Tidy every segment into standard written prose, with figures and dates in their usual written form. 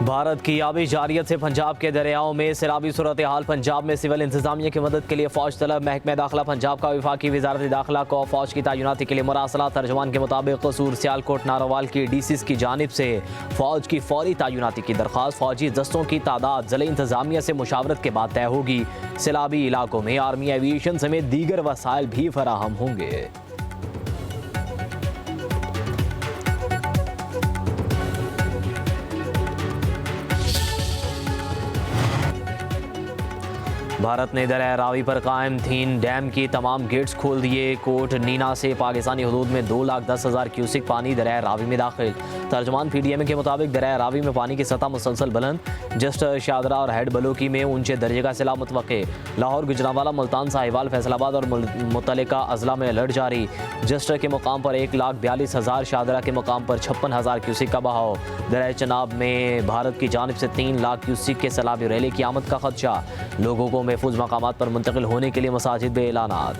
भारत की आबी जारियत से पंजाब के दरियाओं में सैलाबी सूरत हाल। पंजाब में सिविल इंतजामिया की मदद के लिए फौज तलब। महकमा दाखिला पंजाब का वफाकी वजारत दाखिला को फौज की तैनाती के लिए मुरासला। तर्जमान के मुताबिक कसूर सियालकोट नारोवाल की डीसीज की जानिब से फौज की फौरी तैनाती की दरख्वास्त। फौजी दस्तों की तादाद ज़िला इंतजामिया से मुशावरत के बाद तय होगी। सैलाबी इलाकों में आर्मी एविएशन समेत दीगर वसाइल भी फराहम होंगे। भारत ने दरिया रावी पर कायम थीन डैम की तमाम गेट्स खोल दिए। कोट नीना से पाकिस्तानी हदूद में 2,10,000 क्यूसिक पानी दरिया रावी में दाखिल। तर्जमान PDM के मुताबिक दरिया रावी में पानी की सतह मुसलसल बुलंद। जस्टर, शादरा और हेड बलूकी में ऊंचे दर्जे का सैलाब मुतवक्के। लाहौर, गुजरांवाला, मुल्तान, साहिवाल, फैसलाबाद और मुतल्लिका अजला में अलर्ट जारी। जस्टर के मुकाम पर 1,42,000, शादरा के मुकाम पर 56,000 क्यूसिक का बहाव। दरिया चनाब में भारत की जानिब से 3 लाख क्यूसिक के सैलाबी रैली की आमद का खदशा। लोगों को महफूज मकामात पर मुंतकिल होने के लिए मसाजिद में ऐलानात।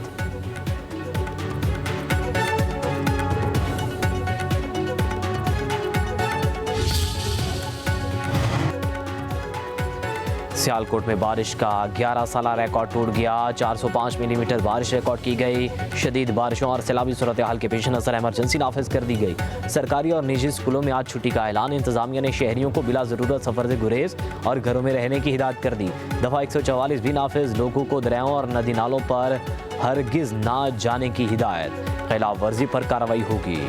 सियालकोट में बारिश का 11 साला रिकॉर्ड टूट गया। 405 मिलीमीटर बारिश रिकॉर्ड की गई। शदीद बारिशों और सैलाबी सूरत हाल के पेश नज़र इमरजेंसी नाफिज कर दी गई। सरकारी और निजी स्कूलों में आज छुट्टी का ऐलान। इंतजामिया ने शहरियों को बिला ज़रूरत सफ़र से गुरेज और घरों में रहने की हिदायत कर दी। दफ़ा 144 भी नाफिज। लोगों को दरियाओं और नदी नालों पर हरगिज़ ना जाने की हिदायत। खिलाफ वर्जी पर कार्रवाई होगी।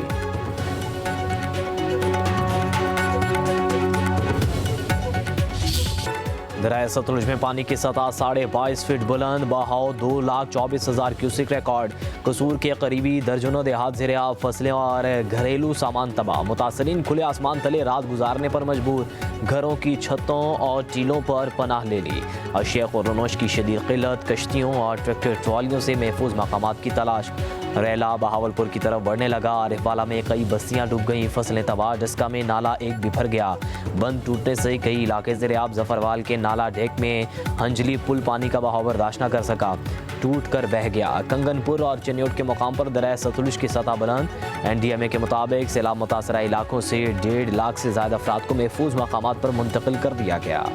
दरिया सतलुज में पानी की सतह 22.5 फीट बुलंद। बहाव 2,24,000 क्यूसिक रिकॉर्ड। कसूर के करीबी दर्जनों देहात ज़ेर-ए-आब। फसलें और घरेलू सामान तबाह। मुतासरीन खुले आसमान तले रात गुजारने पर मजबूर। घरों की छतों और टीलों पर पनाह ले ली। अशिया और रनोश की शदीद किल्लत। कश्तियों और ट्रैक्टर ट्रॉलियों से महफूज मकामात की तलाश। रेला बहावलपुर की तरफ बढ़ने लगा। आरिफवाला में कई बस्तियां डूब गईं। फसलें तबाह। डस्का में नाला एक बिफर गया। बंद टूटने से कई इलाके ज़ेर-ए-आब। जफरवाल के नाला ढेक में हंजली पुल पानी का बहाव बर्दाश्त न कर सका, टूट कर बह गया। कंगनपुर और चन्योट के मुकाम पर दरिया सतलुज की सतह बुलंद। NDMA के मुताबिक सैलाब मुतासरा इलाकों से 1.5 लाख से ज़्यादा अफराद को महफूज मकामात पर मुंतकिल कर दिया गया।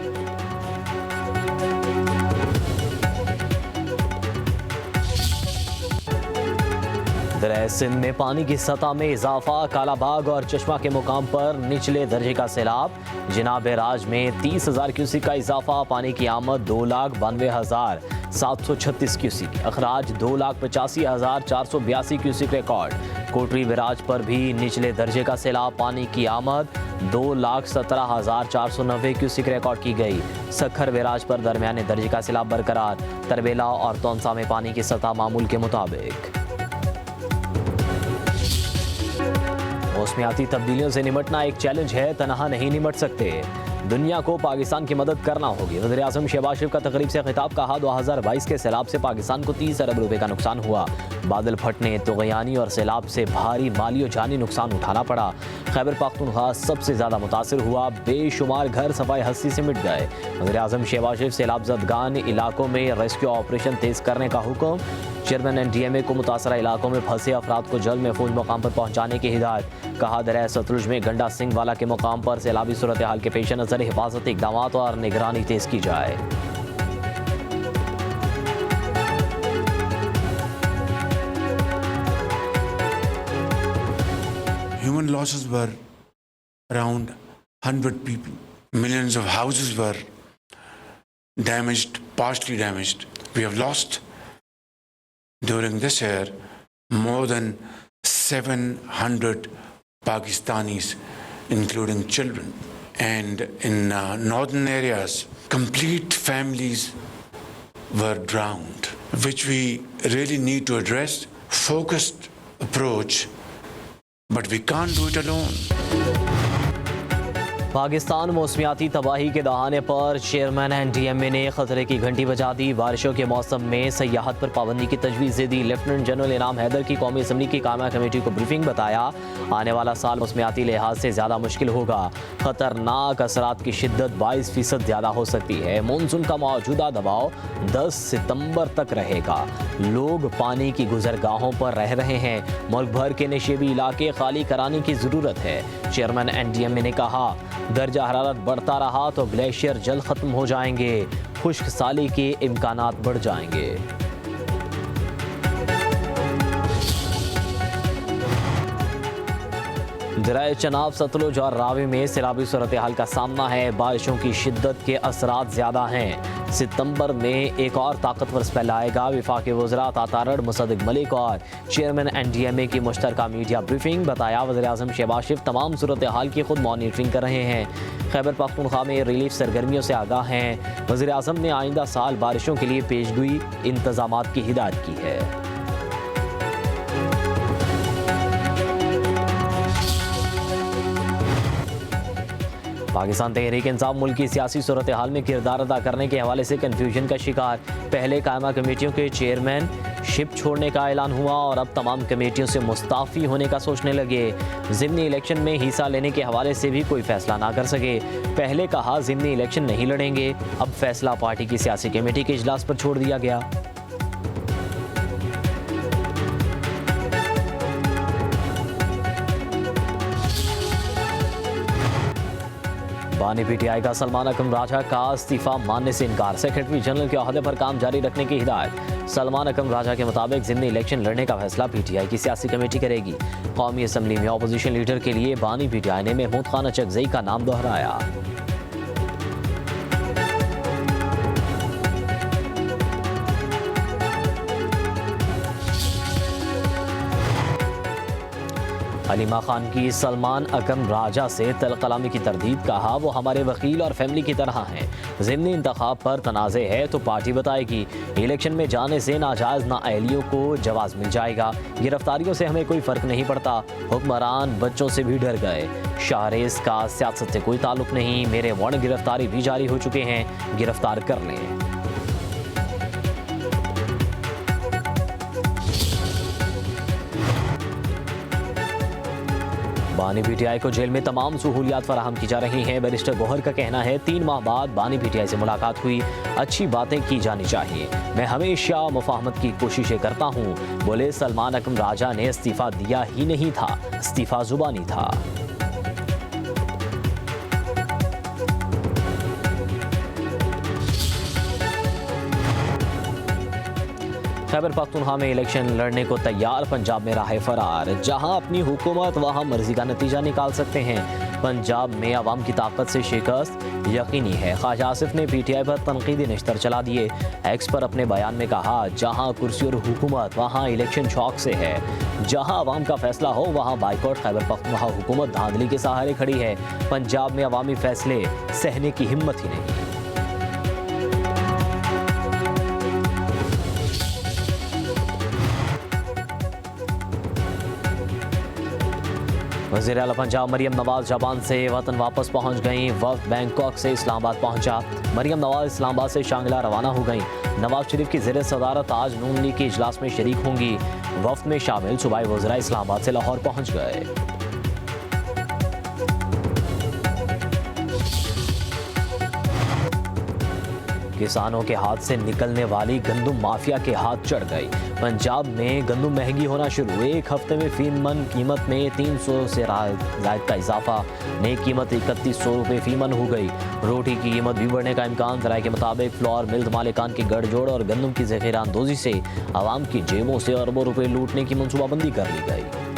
दरिया सिंध में पानी की सतह में इजाफा। कालाबाग और चश्मा के मुकाम पर निचले दर्जे का सैलाब। जनाब राज में 30,000 क्यूसिक का इजाफा। पानी की आमद 2,92,736 क्यूसिक। अखराज 2,85,482 क्यूसिक रिकॉर्ड। कोटरी विराज पर भी निचले दर्जे का सैलाब। पानी की आमद 2,17,490 क्यूसिक रिकॉर्ड की गई। सखर विराज पर दरमियाने दर्जे का सैलाब बरकरार। तरबेला और तौंसा में पानी की सतह मामूल के मुताबिक। मौसमियाती तब्दीलियों से निमटना एक चैलेंज है, तनहा नहीं निमट सकते। दुनिया को पाकिस्तान की मदद करना होगी। वज़ीर-ए-आज़म शहबाज शरीफ का तकरीब से खिताब। कहा 2022 के सैलाब से पाकिस्तान को 30 अरब रुपए का नुकसान हुआ। बादल फटने, तुग़यानी और सैलाब से भारी माली और जानी नुकसान उठाना पड़ा। खैबर पख्तूनख्वा सबसे ज़्यादा मुतासिर हुआ। बेशुमार घर सफाई हस्ती से मिट गए। वज़ीर-ए-आज़म शहबाज शरीफ सैलाब ज़दगान इलाकों में रेस्क्यू ऑपरेशन तेज़ करने का हुक्म। चेयरमैन NDMA को मुतासरा इलाकों में फंसे अफराद को जल्द महफूज मकाम पर पहुँचाने की हिदायत। कहा दरिया सतलुज में गंडा सिंह वाला के मुकाम पर सैलाबी सूरत हाल के पेश नज़र हिफाजती इक़दाम और निगरानी तेज़ की जाए। Human losses were around 100 people. Millions of houses were damaged, partially damaged. We have lost during this year more than 700 Pakistanis, including children. And in northern areas, complete families were drowned, which we really need to address. Focused approach, but we can't do it alone. Pakistan मौसमियाती तबाही के दहाने पर chairman NDMA ने खतरे की घंटी बजा दी। बारिशों के मौसम में सयाहत पर पाबंदी की तजवीज़ दे दी। लेफ्टिनेंट जनरल इनाम हैदर की कौमी असम्बली की कायमा कमेटी को ब्रीफिंग। बताया आने वाला साल मौसमियाती लिहाज से ज़्यादा मुश्किल होगा। ख़तरनाक असरात की शिद्दत 22% ज़्यादा हो सकती है। मानसून का मौजूदा दबाव 10 सितंबर तक रहेगा। लोग पानी की गुजरगाहों पर रह रहे हैं। मुल्क भर के नशेबी इलाके खाली कराने की ज़रूरत है। चेयरमैन NDMA ने कहा दर्जा हरारत बढ़ता रहा तो ग्लेशियर जल्द खत्म हो जाएंगे, खुश्क साली के इम्कानात बढ़ जाएंगे। दरिया चनाब, सतलुज और रावी में सैलाबी सूरत हाल का सामना है। बारिशों की शिद्दत के असरात ज़्यादा हैं। सितंबर में एक और ताकतवर स्पेल आएगा। वफाकी वज़रा तातारड़ मुसद्दिक मलिक और चेयरमैन NDMA की मुश्तरका मीडिया ब्रीफिंग। बताया वज़ीर-ए-आज़म शहबाज शरीफ तमाम सूरत हाल की खुद मॉनिटरिंग कर रहे हैं। खैबर पख्तूनख्वा में रिलीफ सरगर्मियों से आगाह हैं। वज़ीर-ए-आज़म ने आइंदा साल बारिशों के लिए पेशगोई इंतजामात की हिदायत की है। पाकिस्तान तहरीक इंसाफ मुल्क की सियासी सूरत हाल में किरदार अदा करने के हवाले से कन्फ्यूजन का शिकार। पहले कायमा कमेटियों के चेयरमैन शिप छोड़ने का ऐलान हुआ और अब तमाम कमेटियों से मुस्ताफ़ी होने का सोचने लगे। ज़िमनी इलेक्शन में हिस्सा लेने के हवाले से भी कोई फैसला ना कर सके। पहले कहा ज़िमनी इलेक्शन नहीं लड़ेंगे, अब फैसला पार्टी की सियासी कमेटी के इजलास पर छोड़ दिया गया। बानी PTI का सलमान अकरम राजा का इस्तीफा मानने से इनकार। सेक्रेटरी जनरल के ओहदे पर काम जारी रखने की हिदायत। सलमान अकरम राजा के मुताबिक ज़िमनी इलेक्शन लड़ने का फैसला PTI की सियासी कमेटी करेगी। कौमी असम्बली में अपोजिशन लीडर के लिए बानी PTI ने महमूद खान अचकज़ई का नाम दोहराया। हलीमा खान की सलमान अकरम राजा से तल कलामी की तरदीद। कहा वो हमारे वकील और फैमिली की तरह हैं। ज़िमनी इंतखाब पर तनाज़े है तो पार्टी बताएगी। इलेक्शन में जाने से नाजायज़ नाअहलियों को जवाज़ मिल जाएगा। गिरफ्तारियों से हमें कोई फ़र्क नहीं पड़ता। हुक्मरान बच्चों से भी डर गए। शाहरेज़ का सियासत से कोई ताल्लुक़ नहीं। मेरे वारंट गिरफ्तारी भी जारी हो चुके हैं, गिरफ्तार कर लें। बानी PTI को जेल में तमाम सहूलियात फराहम की जा रही हैं। बैरिस्टर गौहर का कहना है 3 माह बाद बानी PTI से मुलाकात हुई, अच्छी बातें की जानी चाहिए। मैं हमेशा मुफाहमत की कोशिशें करता हूँ। बोले सलमान अकरम राजा ने इस्तीफा दिया ही नहीं था, इस्तीफा जुबानी था। खैबर पख्तूनख्वा में इलेक्शन लड़ने को तैयार। पंजाब में राह फरार। जहां अपनी हुकूमत वहां मर्जी का नतीजा निकाल सकते हैं। पंजाब में अवाम की ताकत से शिकस्त यकीनी है। ख्वाजा आसिफ ने PTI पर तनकीदी निश्तर चला दिए। एक्स पर अपने बयान में कहा जहां कुर्सी और हुकूमत वहां इलेक्शन शौक से है। जहां अवाम का फैसला हो वहां बाइकआउट। खैबर पख्तूनख्वा हुकूमत धांधली के सहारे खड़ी है। पंजाब में अवामी फैसले सहने की हिम्मत ही नहीं। वज़ीर आला पंजाब मरियम नवाज जापान से वतन वापस पहुंच गईं। वफ़द बैंकॉक से इस्लामाबाद पहुंचा। मरियम नवाज इस्लामाबाद से शांगला रवाना हो गईं। नवाज शरीफ की ज़ेर सदारत आज नून लीग के इजलास में शरीक होंगी। वफ़द में शामिल सूबाई वज़रा इस्लामाबाद से लाहौर पहुंच गए। किसानों के हाथ से निकलने वाली गंदम माफिया के हाथ चढ़ गई। पंजाब में गंदम महंगी होना शुरू। एक हफ्ते में फी मन कीमत में 300 से ज़ायद का इजाफा। नई कीमत 3100 रुपये फी मन हो गई। रोटी की कीमत भी बढ़ने का इम्कान। ज़राए के मुताबिक फ्लोर मिल्स मालिकान के गठजोड़ और गंदम की ज़ख़ीरा अंदोज़ी से आवाम की जेबों से अरबों रुपये लूटने की मनसूबाबंदी कर ली गई।